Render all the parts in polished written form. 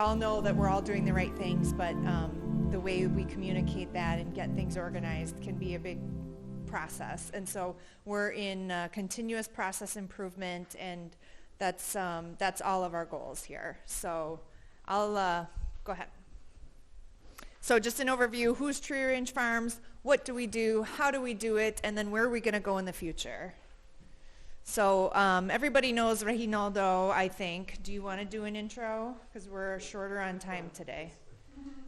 all know that we're all doing the right things, but the way we communicate that and get things organized can be a big process. And so we're in continuous process improvement, and that's all of our goals here. So I'll go ahead. So just an overview: who's Tree Range Farms, what do we do, how do we do it, and then where are we going to go in the future? So everybody knows Reginaldo, I think. Do you want to do an intro? Because we're shorter on time today.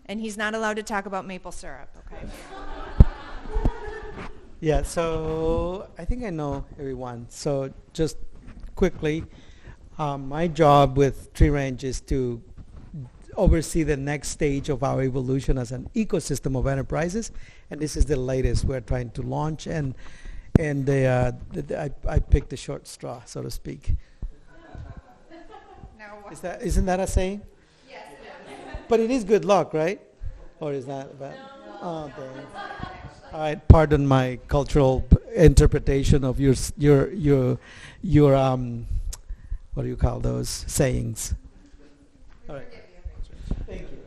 And he's not allowed to talk about maple syrup, okay? Yeah, so I think I know everyone. So just quickly, my job with Tree Range is to oversee the next stage of our evolution as an ecosystem of enterprises. And this is the latest we're trying to launch. And I picked the short straw, so to speak. Isn't that a saying? Yes. But it is good luck, right? Or is that bad? No. Oh, dang. All right, pardon my cultural interpretation of your what do you call those sayings? All right. Thank you.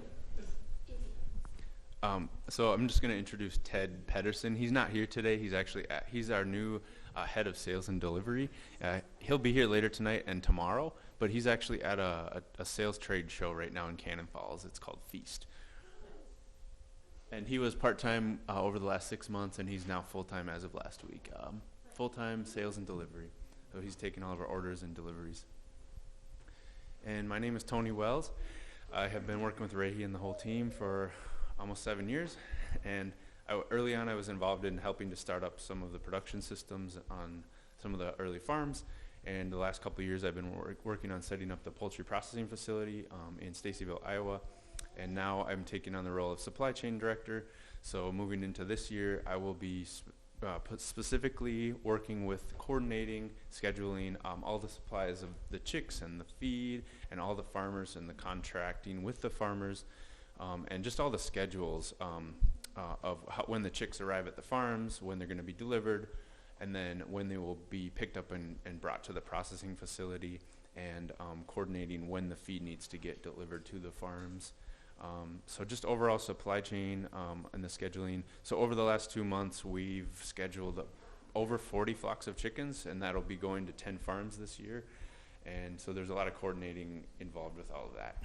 So I'm just going to introduce Ted Pedersen. He's not here today. He's our new head of sales and delivery. He'll be here later tonight and tomorrow, but he's actually at a sales trade show right now in Cannon Falls. It's called Feast. And he was part-time over the last 6 months, and he's now full-time as of last week. Full-time sales and delivery. So he's taking all of our orders and deliveries. And my name is Tony Wells. I have been working with Rahi and the whole team for almost 7 years, and early on I was involved in helping to start up some of the production systems on some of the early farms, and the last couple of years I've been working on setting up the poultry processing facility in Stacyville, Iowa, and now I'm taking on the role of supply chain director. So moving into this year, I will be specifically working with coordinating, scheduling all the supplies of the chicks and the feed and all the farmers and the contracting with the farmers, and just all the schedules of when the chicks arrive at the farms, when they're going to be delivered, and then when they will be picked up and brought to the processing facility, and coordinating when the feed needs to get delivered to the farms. So just overall supply chain and the scheduling. So over the last 2 months, we've scheduled over 40 flocks of chickens, and that'll be going to 10 farms this year. And so there's a lot of coordinating involved with all of that.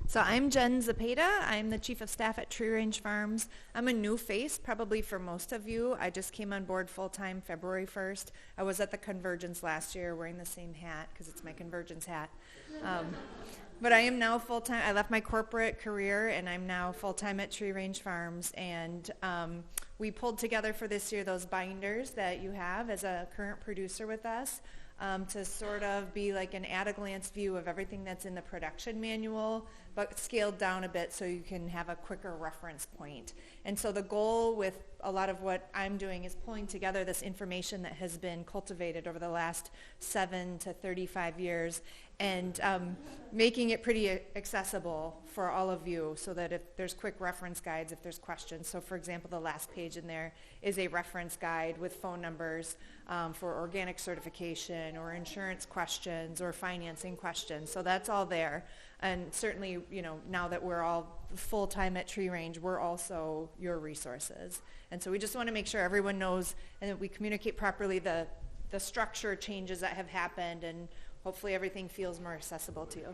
So I'm Jen Zepeda. I'm the Chief of Staff at Tree Range Farms. I'm a new face, probably for most of you. I just came on board full-time February 1st. I was at the Convergence last year wearing the same hat because it's my Convergence hat. But I am now full-time. I left my corporate career, and I'm now full-time at Tree Range Farms. And we pulled together for this year those binders that you have as a current producer with us. To sort of be like an at-a-glance view of everything that's in the production manual, but scaled down a bit so you can have a quicker reference point. And so the goal with a lot of what I'm doing is pulling together this information that has been cultivated over the last 7 to 35 years and making it pretty accessible for all of you so that if there's quick reference guides, if there's questions. So for example, the last page in there is a reference guide with phone numbers for organic certification or insurance questions or financing questions. So that's all there. And certainly, now that we're all full-time at Tree Range, we're also your resources. And so we just want to make sure everyone knows and that we communicate properly the structure changes that have happened, and hopefully everything feels more accessible to you.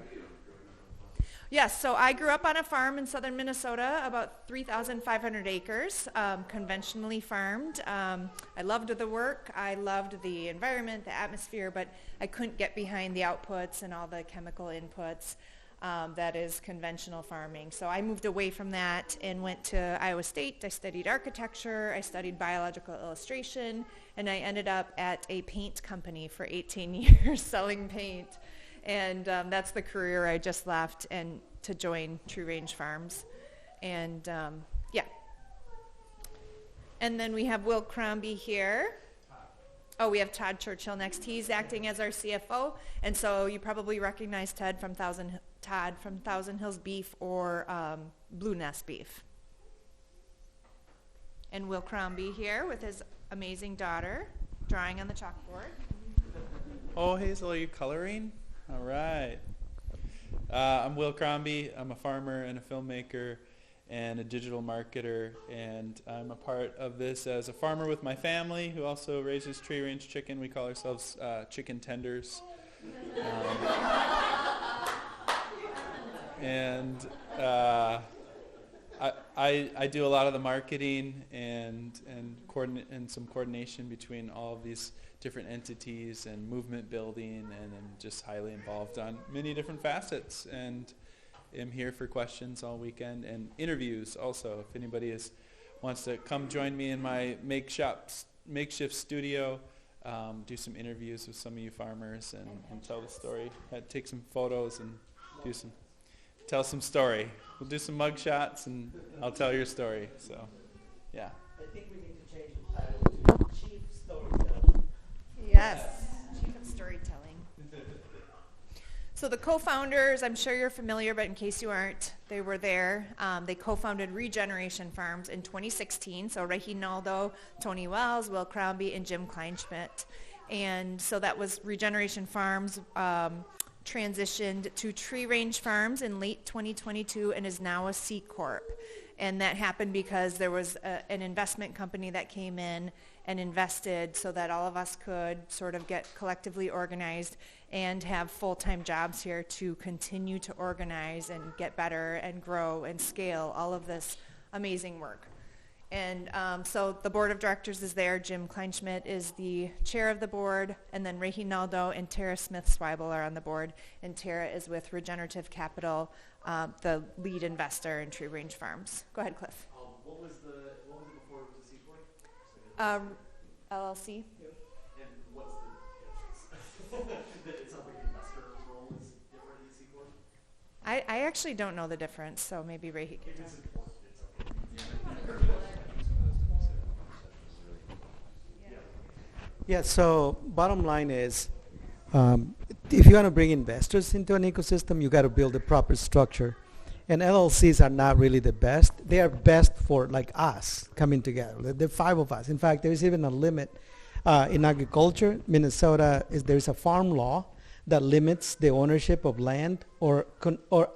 Yes, so I grew up on a farm in southern Minnesota, about 3,500 acres, conventionally farmed. I loved the work. I loved the environment, the atmosphere, but I couldn't get behind the outputs and all the chemical inputs that is conventional farming. So I moved away from that and went to Iowa State. I studied architecture. I studied biological illustration, and I ended up at a paint company for 18 years selling paint. And that's the career I just left and to join Tree Range Farms. And yeah. And then we have Will Crombie here. Oh, we have Todd Churchill next. He's acting as our CFO. And so you probably recognize Todd from Thousand Hills Beef or Blue Nest Beef. And Will Crombie here with his amazing daughter drawing on the chalkboard. Oh, Hazel, are you coloring? All right. I'm Will Crombie. I'm a farmer and a filmmaker and a digital marketer, and I'm a part of this as a farmer with my family who also raises tree-range chicken. We call ourselves chicken tenders. And I do a lot of the marketing and some coordination between all of these different entities and movement building, and I'm just highly involved on many different facets, and am here for questions all weekend and interviews also. If anybody wants to come join me in my makeshift studio, do some interviews with some of you farmers and tell the story, take some photos and tell some story. We'll do some mug shots and I'll tell your story. So, yeah. I think we need to change the title to Chief Storyteller. Yes, Chief of Storytelling. So the co-founders, I'm sure you're familiar, but in case you aren't, they were there. They co-founded Regeneration Farms in 2016. So Reginaldo, Tony Wells, Will Crombie, and Jim Kleinschmidt. And so that was Regeneration Farms transitioned to Tree Range Farms in late 2022 and is now a C Corp. And that happened because there was an investment company that came in and invested so that all of us could sort of get collectively organized and have full-time jobs here to continue to organize and get better and grow and scale all of this amazing work. And so the board of directors is there. Jim Kleinschmidt is the chair of the board, and then Reginaldo and Tara Smith-Swibel are on the board, and Tara is with Regenerative Capital, the lead investor in Tree Range Farms. Go ahead, Cliff. What was it before it was a C Corp? LLC. Yep. And what's the difference? It sounds like the investor role is different in C Corp. I actually don't know the difference, so maybe Ray can If it's important, it's okay. Yeah, so bottom line is, if you want to bring investors into an ecosystem, you got to build a proper structure. And LLCs are not really the best. They are best for like us coming together. There are 5 of us. In fact, there is even a limit in agriculture. Minnesota, there's a farm law that limits the ownership of land or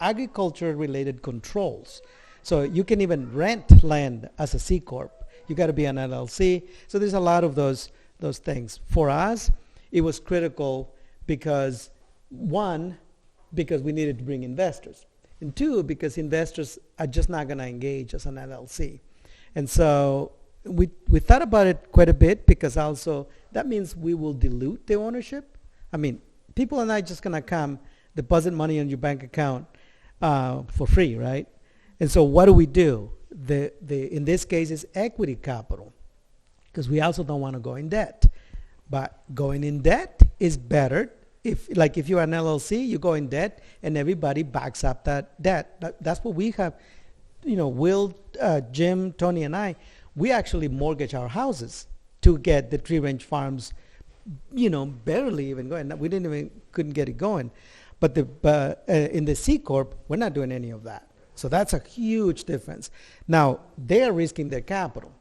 agriculture-related controls. So you can even rent land as a C Corp. You got to be an LLC. So there's a lot of those things. For us, it was critical because, 1, because we needed to bring investors, and 2, because investors are just not going to engage as an LLC. And so we thought about it quite a bit, because also that means we will dilute the ownership. I mean, people are not just going to come deposit money in your bank account for free, right? And so what do? In this case, is equity capital, because we also don't want to go in debt. But going in debt is better. If you're an LLC, you go in debt and everybody backs up that debt. That's what we have. Will, Jim, Tony, and I, we actually mortgage our houses to get the Tree Range Farms, barely even going. We couldn't get it going. But in the C Corp, we're not doing any of that. So that's a huge difference. Now, they are risking their capital.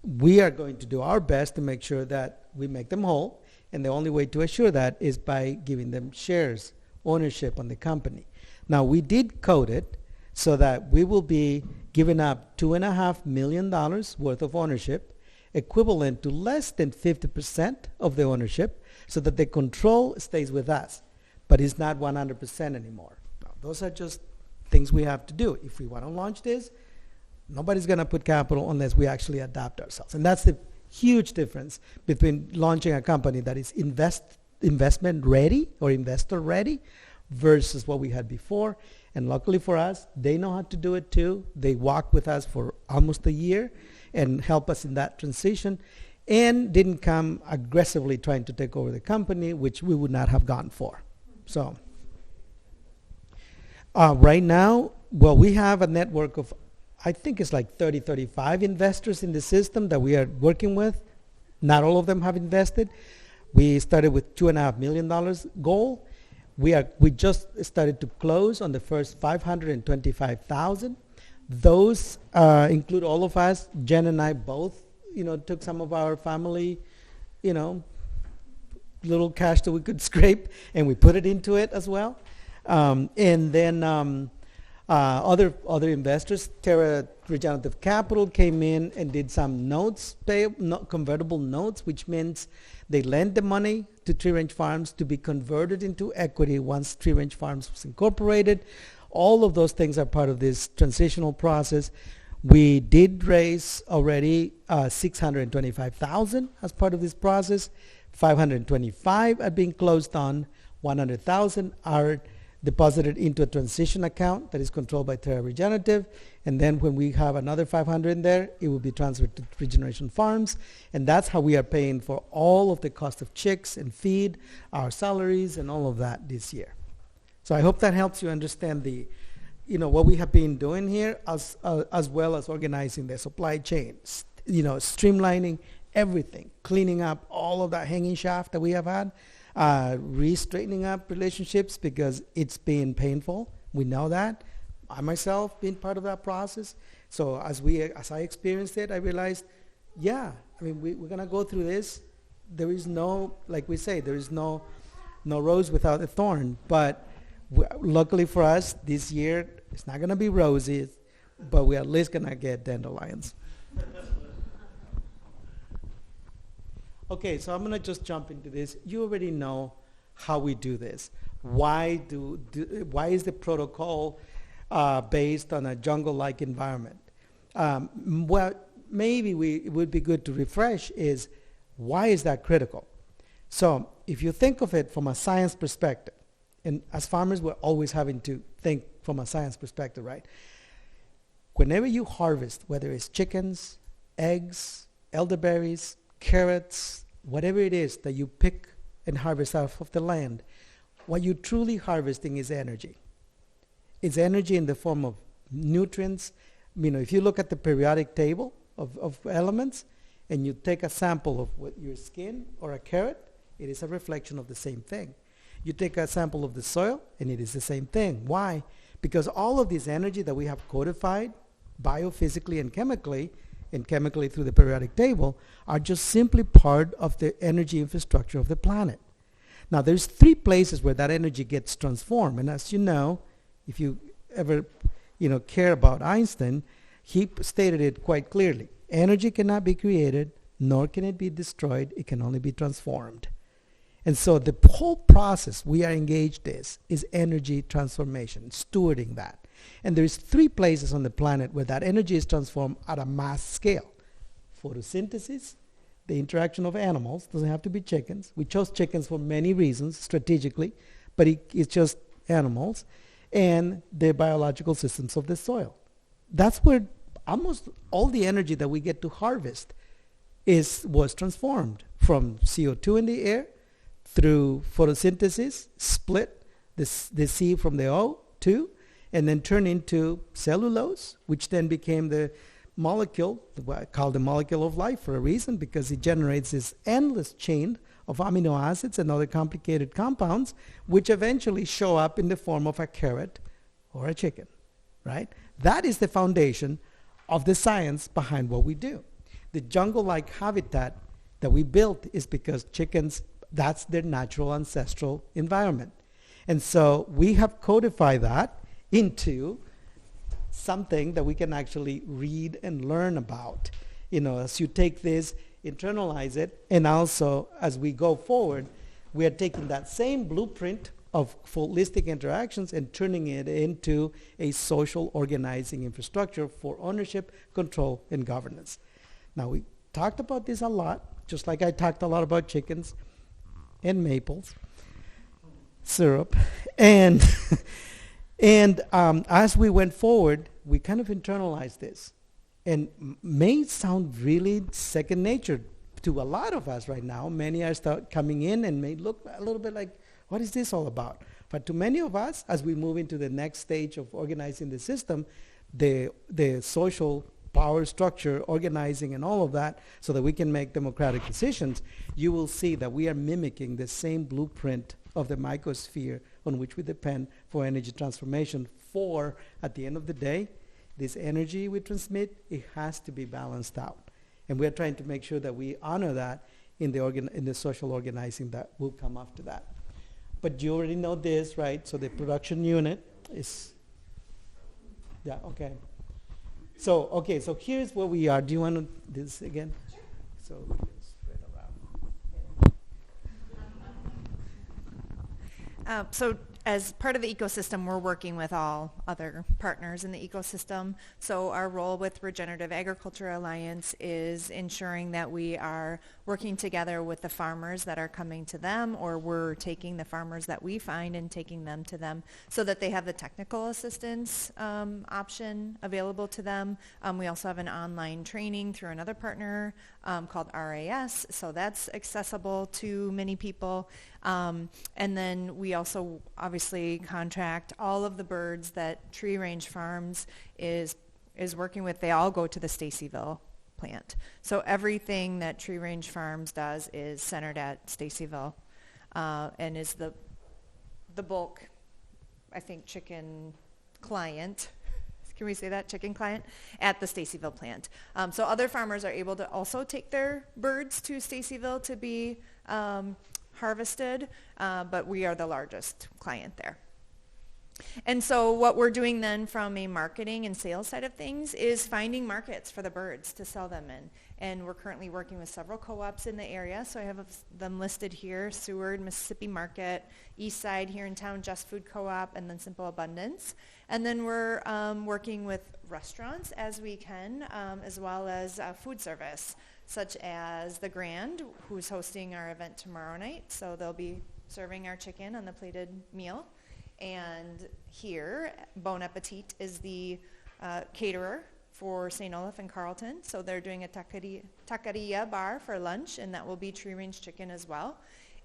We are going to do our best to make sure that we make them whole, and the only way to assure that is by giving them shares, ownership on the company. Now, we did code it so that we will be giving up $2.5 million worth of ownership, equivalent to less than 50% of the ownership, so that the control stays with us, but it's not 100% anymore. Now, those are just things we have to do. If we want to launch this, nobody's going to put capital unless we actually adapt ourselves. And that's the huge difference between launching a company that is investment ready or investor ready versus what we had before. And luckily for us, they know how to do it too. They walked with us for almost a year and helped us in that transition, and didn't come aggressively trying to take over the company, which we would not have gone for. So right now, we have a network of, I think it's like 35 investors in the system that we are working with. Not all of them have invested. We started with $2.5 million goal. We just started to close on the first 525,000. Those include all of us. Jen and I both, took some of our family, little cash that we could scrape, and we put it into it as well. And then other investors, Terra Regenerative Capital came in and did some notes, convertible notes, which means they lent the money to Tree Range Farms to be converted into equity once Tree Range Farms was incorporated. All of those things are part of this transitional process. We did raise already $625,000 as part of this process. 525 are being closed on. 100,000 are deposited into a transition account that is controlled by Terra Regenerative, and then when we have another 500 in there, it will be transferred to Regeneration Farms, and that's how we are paying for all of the cost of chicks and feed, our salaries, and all of that this year. So I hope that helps you understand what we have been doing here, as well as organizing the supply chain, streamlining everything, cleaning up all of that hanging shaft that we have had, re-straightening up relationships because it's been painful. We know that. I myself been part of that process. So as I experienced it, I realized, we're gonna go through this. There is no, like we say, there is no rose without a thorn. But luckily for us, this year it's not gonna be roses, but we're at least gonna get dandelions. Okay, so I'm going to just jump into this. You already know how we do this. Why is the protocol based on a jungle-like environment? What maybe it would be good to refresh is, why is that critical? So if you think of it from a science perspective, and as farmers we're always having to think from a science perspective, right? Whenever you harvest, whether it's chickens, eggs, elderberries, carrots, whatever it is that you pick and harvest off of the land, what you're truly harvesting is energy. It's energy in the form of nutrients. If you look at the periodic table of elements and you take a sample of your skin or a carrot, it is a reflection of the same thing. You take a sample of the soil and it is the same thing. Why? Because all of this energy that we have codified biophysically and chemically through the periodic table, are just simply part of the energy infrastructure of the planet. Now, there's 3 places where that energy gets transformed. And as you know, if you ever care about Einstein, he stated it quite clearly. Energy cannot be created, nor can it be destroyed. It can only be transformed. And so the whole process we are engaged in is energy transformation, stewarding that. And there's 3 places on the planet where that energy is transformed at a mass scale. Photosynthesis, the interaction of animals, doesn't have to be chickens. We chose chickens for many reasons, strategically, but it's just animals, and the biological systems of the soil. That's where almost all the energy that we get to harvest was transformed from CO2 in the air through photosynthesis, split the C from the O2, and then turn into cellulose, which then became the molecule, called the molecule of life for a reason, because it generates this endless chain of amino acids and other complicated compounds, which eventually show up in the form of a carrot or a chicken, right? That is the foundation of the science behind what we do. The jungle-like habitat that we built is because chickens, that's their natural ancestral environment. And so we have codified that into something that we can actually read and learn about. As you take this, internalize it, and also as we go forward, we are taking that same blueprint of holistic interactions and turning it into a social organizing infrastructure for ownership, control, and governance. Now, we talked about this a lot, just like I talked a lot about chickens and maples, syrup, and as we went forward, we kind of internalized this. And may sound really second nature to a lot of us right now. Many are coming in and may look a little bit like, what is this all about? But to many of us, as we move into the next stage of organizing the system, the social power structure, organizing and all of that, so that we can make democratic decisions, you will see that we are mimicking the same blueprint of the microsphere on which we depend for energy transformation. For, at the end of the day, this energy we transmit, it has to be balanced out. And we're trying to make sure that we honor that in the social organizing that will come after that. But you already know this, right? So the production unit is, yeah, okay. So here's where we are. Do you want to do this again? Sure. So we can spread around. So as part of the ecosystem, we're working with all other partners in the ecosystem. So our role with Regenerative Agriculture Alliance is ensuring that we are working together with the farmers that are coming to them, or we're taking the farmers that we find and taking them to them so that they have the technical assistance option available to them. We also have an online training through another partner called RAS, so that's accessible to many people. And then we also obviously contract all of the birds that Tree Range Farms is working with. They all go to the Stacyville plant. So everything that Tree Range Farms does is centered at Stacyville and is the bulk, I think, chicken client. Can we say that? Chicken client at the Stacyville plant. So other farmers are able to also take their birds to Stacyville to be harvested, but we are the largest client there. And so what we're doing then from a marketing and sales side of things is finding markets for the birds to sell them in. And we're currently working with several co-ops in the area. So I have them listed here: Seward, Mississippi Market, East Side here in town, Just Food Co-op, and then Simple Abundance. And then we're working with restaurants as we can, as well as food service, such as the Grand, who's hosting our event tomorrow night. So they'll be serving our chicken on the plated meal. And here, Bon Appetit is the caterer for St. Olaf and Carlton. So they're doing a taqueria bar for lunch, and that will be Tree Range chicken as well.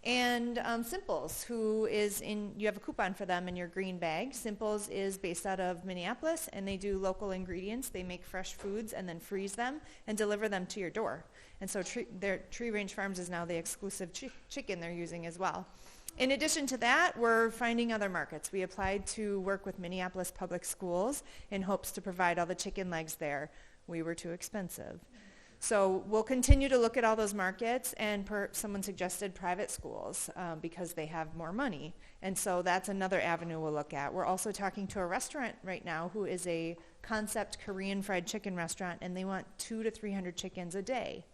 And Simples, who is you have a coupon for them in your green bag. Simples is based out of Minneapolis, and they do local ingredients. They make fresh foods and then freeze them and deliver them to your door. And so Tree Range Farms is now the exclusive chicken they're using as well. In addition to that, we're finding other markets. We applied to work with Minneapolis Public Schools in hopes to provide all the chicken legs there. We were too expensive. So we'll continue to look at all those markets, and someone suggested private schools because they have more money. And so that's another avenue we'll look at. We're also talking to a restaurant right now who is a concept Korean fried chicken restaurant, and they want 200 to 300 chickens a day.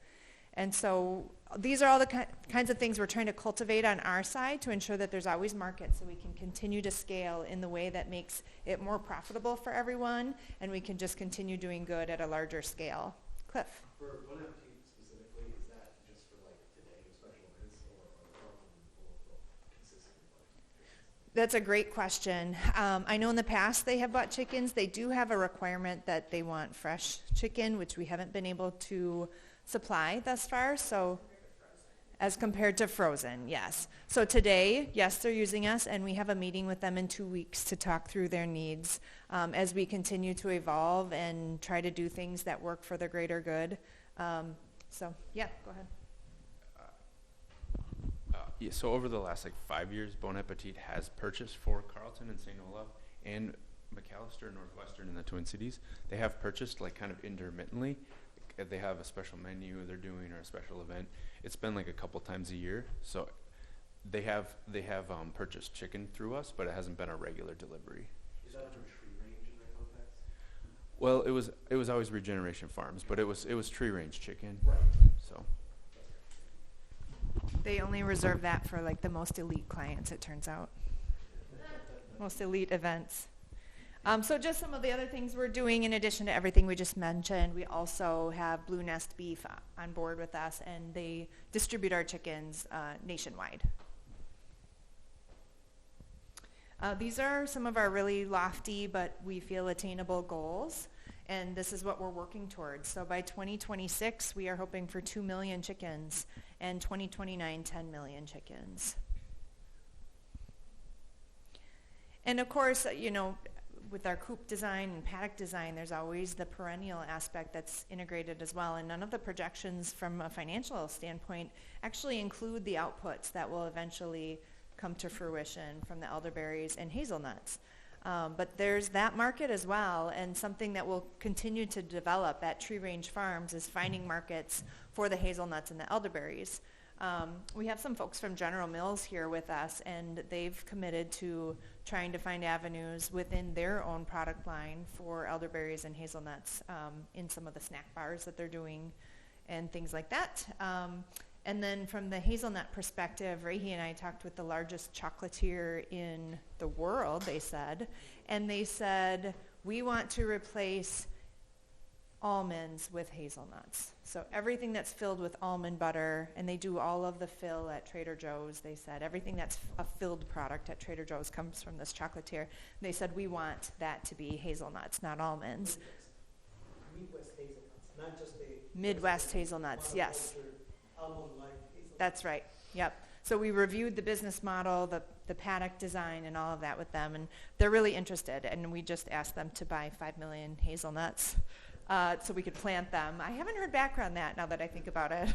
And so these are all the kinds of things we're trying to cultivate on our side to ensure that there's always markets so we can continue to scale in the way that makes it more profitable for everyone, and we can just continue doing good at a larger scale. Cliff. For Bon Appetit specifically, is that just for like today special events, or consistently? That's a great question. I know in the past they have bought chickens. They do have a requirement that they want fresh chicken, which we haven't been able to supply thus far. So as compared to frozen, yes. So today, yes, they're using us, and we have a meeting with them in 2 weeks to talk through their needs as we continue to evolve and try to do things that work for the greater good. So yeah, go ahead. Yeah, so over the last 5 years, Bon Appetit has purchased for Carlton and St. Olaf and McAllister, Northwestern, and the Twin Cities. They have purchased kind of intermittently. If they have a special menu they're doing or a special event, it's been a couple times a year. So they have purchased chicken through us, but it hasn't been a regular delivery. Is that under Tree Range in that context? Well, it was always Regeneration Farms, but it was Tree Range chicken. Right. So They only reserve that for the most elite clients, it turns out. Most elite events. So just some of the other things we're doing in addition to everything we just mentioned, we also have Blue Nest Beef on board with us, and they distribute our chickens nationwide. These are some of our really lofty but we feel attainable goals, and this is what we're working towards. So by 2026, we are hoping for 2 million chickens, and 2029, 10 million chickens. And of course, with our coop design and paddock design, there's always the perennial aspect that's integrated as well, and none of the projections from a financial standpoint actually include the outputs that will eventually come to fruition from the elderberries and hazelnuts. But there's that market as well, and something that will continue to develop at Tree Range Farms is finding markets for the hazelnuts and the elderberries. We have some folks from General Mills here with us, and they've committed to trying to find avenues within their own product line for elderberries and hazelnuts in some of the snack bars that they're doing and things like that. And then from the hazelnut perspective, Rahi and I talked with the largest chocolatier in the world, they said, and they said, we want to replace almonds with hazelnuts. So everything that's filled with almond butter, and they do all of the fill at Trader Joe's, they said. Everything that's a filled product at Trader Joe's comes from this chocolatier. They said, we want that to be hazelnuts, not almonds. Midwest hazelnuts, not just the Midwest hazelnuts, yes. almond-like hazelnuts. That's right, yep. So we reviewed the business model, the paddock design, and all of that with them, and they're really interested, and we just asked them to buy 5 million hazelnuts so we could plant them. I haven't heard back on that now that I think about it.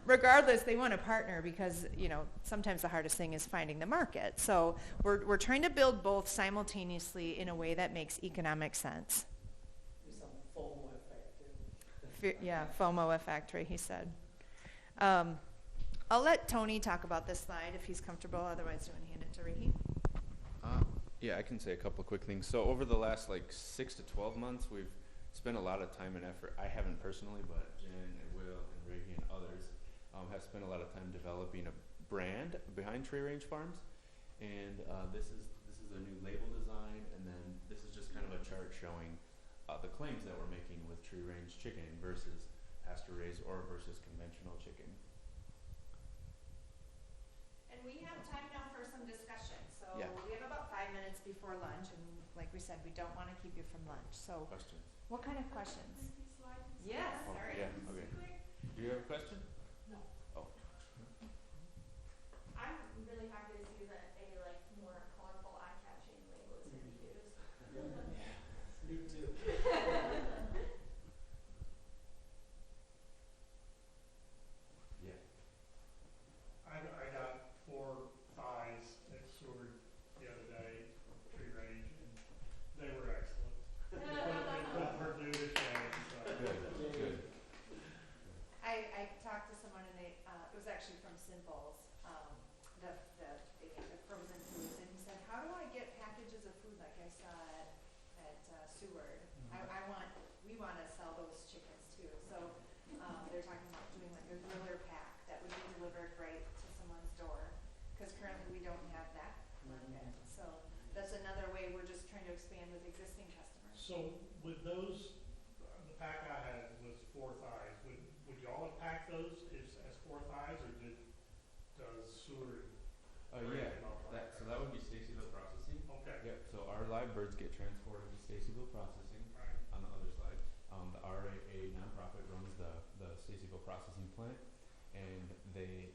Regardless, they want a partner because, you know, sometimes the hardest thing is finding the market. So we're trying to build both simultaneously in a way that makes economic sense. There's some FOMO effect. Yeah, FOMO effect, right, he said. I'll let Tony talk about this slide if he's comfortable. Otherwise, do you want to hand it to Rihi? Yeah, I can say a couple of quick things. So over the last like 6 to 12 months, we've spent a lot of time and effort. I haven't personally, but Jen and Will and Reagan and others have spent a lot of time developing a brand behind Tree Range Farms. And this is a new label design, and then this is just kind of a chart showing the claims that we're making with Tree Range chicken versus pasture raised or versus conventional chicken. And we have time now for some discussion. So Yeah. we have about 5 minutes before lunch, and like we said, we don't want to keep you from lunch. So Questions? what kind of questions? Yes, Oh, sorry. yeah, okay. Do you have a question? No. Oh. I'm really happy to see that a like more colorful, eye-catching label is being used. Me too. Yeah. I got 4 thighs at Seward the other day, Tree Range, and they were excellent. They put her new to shame, so. Good, good. I talked to someone, and it was actually from Simple's, they make the frozen foods, and he said, how do I get packages of food like I saw at Seward? We want to sell those chickens too. So they're talking about doing like a griller pack that would be delivered right to someone's door, because currently we don't have that market. So that's another way we're just trying to expand with existing customers. So with those, the pack I had was 4 thighs. Would y'all have packed those as 4 thighs, or does Seward? Yeah, so that would be Stacyville Processing. Okay. Yep, so our live birds get transported to Stacyville Processing Right. on the other side. The RAA nonprofit runs the Stacyville Processing plant, and they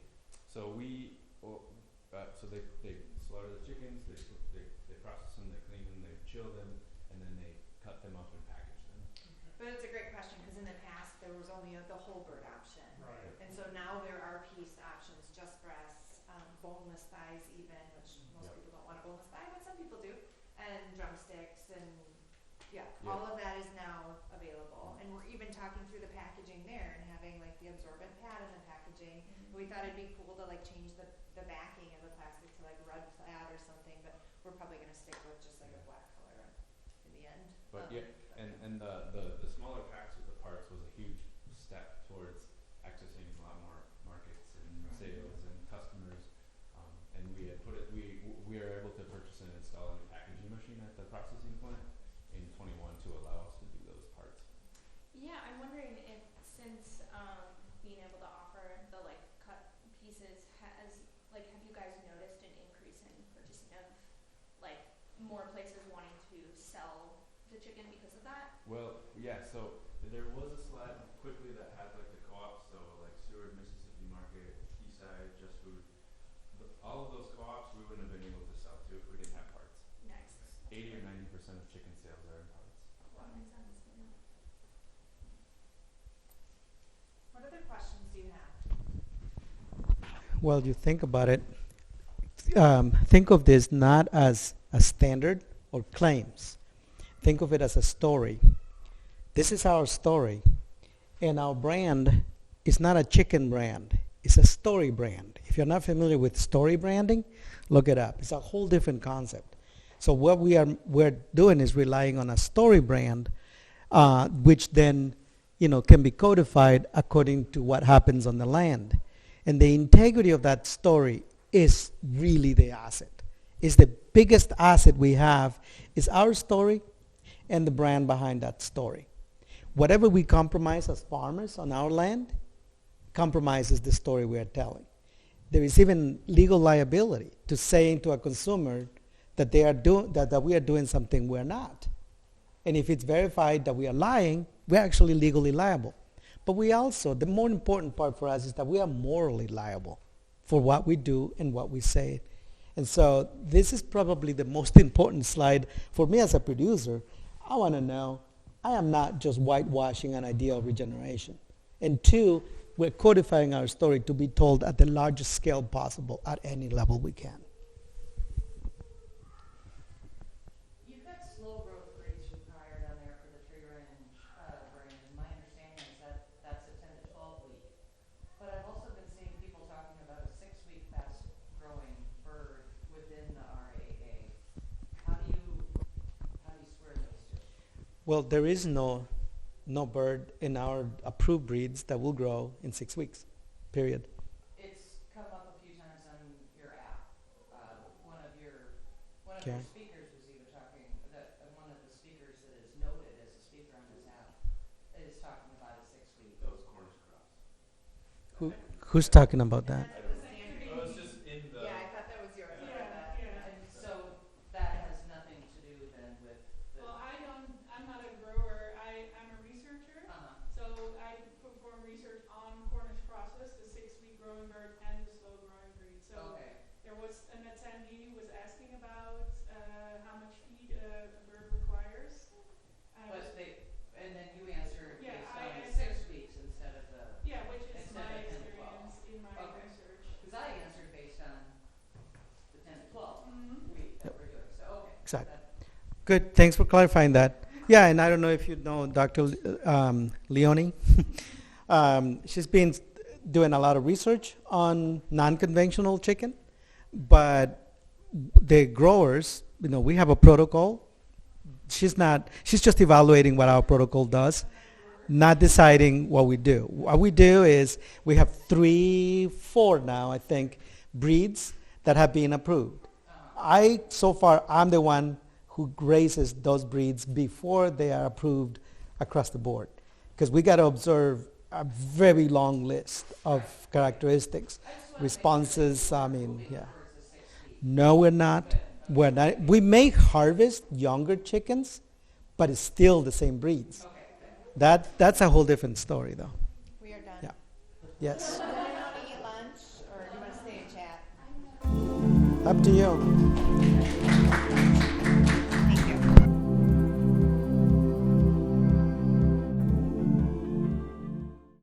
slaughter the chickens, they process them, they clean them, they chill them, and then they cut them up and package them. But it's a great question, because in the past there was only the whole bird option. Right. And so now there are pieced options, just breasts, boneless thighs even, which most Yep. people don't want a boneless thigh, but some people do, and drumsticks, and Yeah. all of that is now available. And we're even talking through the packaging there and having like the absorbent pad in the packaging. We thought it'd be cool to like change the backing of the plastic to like red plaid or something, but we're probably gonna stick with just like a black color in the end. But yeah, and the smaller packs with the parts was a huge step towards accessing a lot more markets and sales and customers. And we are able to purchase and install a new packaging machine at the processing plant in 21 to allow us to do those parts. Yeah, I'm wondering if since being able to offer the like cut pieces have you guys noticed an increase in purchasing of like more places wanting to sell the chicken because of that? Well, yeah, so there was a slide quickly that had like the co-ops, so like Seward, Mississippi Market, Eastside, Just Food. All of those co-ops we wouldn't have been able to sell to if we didn't have parts. Nice. 80 or 90% of chicken sales are in parts. That makes sense. Yeah. What other questions do you have? Well, you think about it. Think of this not as a standard or claims. Think of it as a story. This is our story, and our brand is not a chicken brand. It's a story brand. If you're not familiar with story branding, look it up. It's a whole different concept. So what we're doing is relying on a story brand, which then can be codified according to what happens on the land. And the integrity of that story is really the asset. It's the biggest asset we have is our story and the brand behind that story. Whatever we compromise as farmers on our land compromises the story we are telling. There is even legal liability to saying to a consumer that they are that we are doing something we're not. And if it's verified that we are lying, we're actually legally liable. But we also, the more important part for us is that we are morally liable for what we do and what we say. And so this is probably the most important slide for me as a producer. I want to know, I am not just whitewashing an idea of regeneration. And two, we're codifying our story to be told at the largest scale possible at any level we can. You've got slow growth breeds required on there for the tree range brand. My understanding is that that's a 10 to 12 week. But I've also been seeing people talking about a 6-week fast growing bird within the RAA. How do you square those two? Well, there is no bird in our approved breeds that will grow in 6 weeks, period. It's come up a few times on your app. One of your Okay. speakers was even talking that one of the speakers that is noted as a speaker on this app is talking about a 6-week. Those cornish crops. Who's talking about that? I was just in the. Yeah, I thought that was yours. Yeah. And so that has nothing to do then with the. Well, I'm not a grower, I'm a researcher. Uh-huh. So I perform research on Cornish crosses, the 6-week growing bird and the slow growing breed. So Okay. there was an attendee who was asking about how much feed a bird requires. And then you answer Yeah, based I on the answer- 6 weeks instead of the. Yeah, which is Instead my of 10 to 12. experience in my Okay. research. Because I answered based on the 10 to 12 Mhm. week that we're doing. So, okay. Exactly. That- Good. Thanks for clarifying that. Yeah, and I don't know if you know Dr. Leone. She's been doing a lot of research on non-conventional chicken, but the growers, we have a protocol. She's just evaluating what our protocol does, not deciding what we do. What we do is we have 4 now, I think, breeds that have been approved. So far, I'm the one who raises those breeds before they are approved across the board. Because we got to observe a very long list of characteristics, responses, yeah. No, we're not. We're not. We may harvest younger chickens, but it's still the same breeds. That's a whole different story, though. We are done. Yeah. Yes. Do you want to eat lunch or do you want to stay and chat? Up to you.